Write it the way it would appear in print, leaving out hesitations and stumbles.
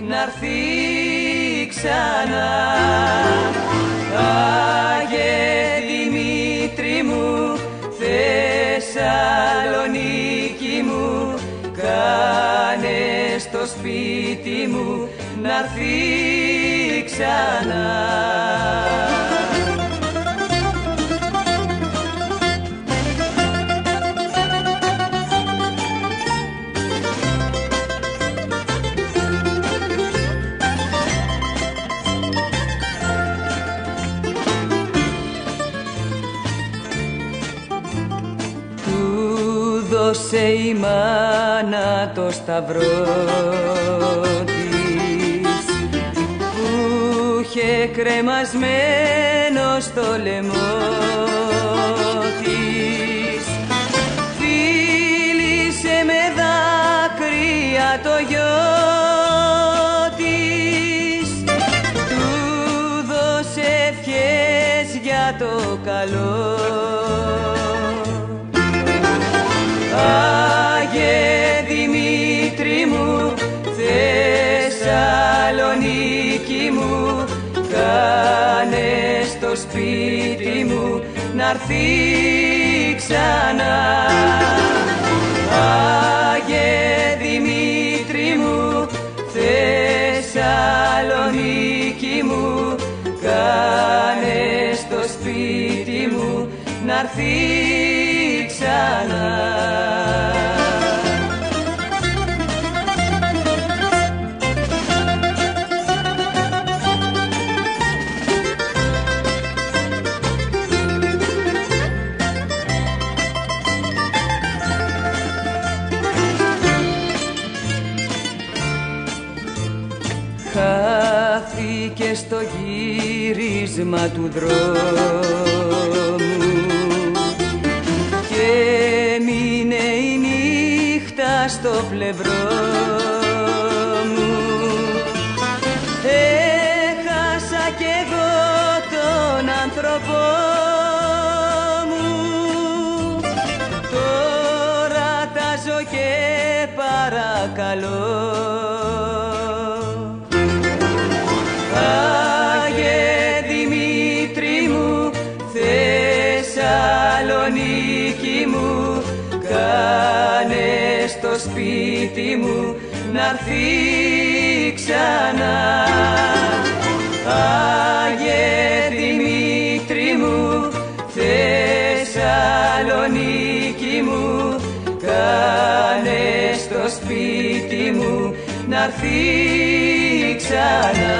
να'ρθεί ξανά. Άγιε Δημήτρη μου, Θεσσαλονίκη μου, κάνε στο σπίτι μου να'ρθεί ξανά. Δώσε η μάνα το σταυρό της που είχε κρεμασμένο στο λαιμό της. Φίλησε με δάκρυα το γιο της, του δώσε ευχές για το καλό. Άγιε Δημήτρη μου, Θεσσαλονίκη μου, κάνε στο σπίτι μου να'ρθεί ξανά. Άγιε Δημήτρη μου, Θεσσαλονίκη μου, κάνε στο σπίτι μου να'ρθεί ξανά. Χάθηκε στο γύρισμα του δρόμου και έμεινε η νύχτα στο πλευρό μου. Έχασα κι εγώ τον άνθρωπό μου, τώρα τάζω και παρακαλώ. Άγιε Δημήτρη μου, Θεσσαλονίκη μου, κάνε στο σπίτι μου να'ρθεί ξανά. Άγιε Δημήτρη μου, Θεσσαλονίκη μου, κάνε στο σπίτι μου να'ρθεί ξανά.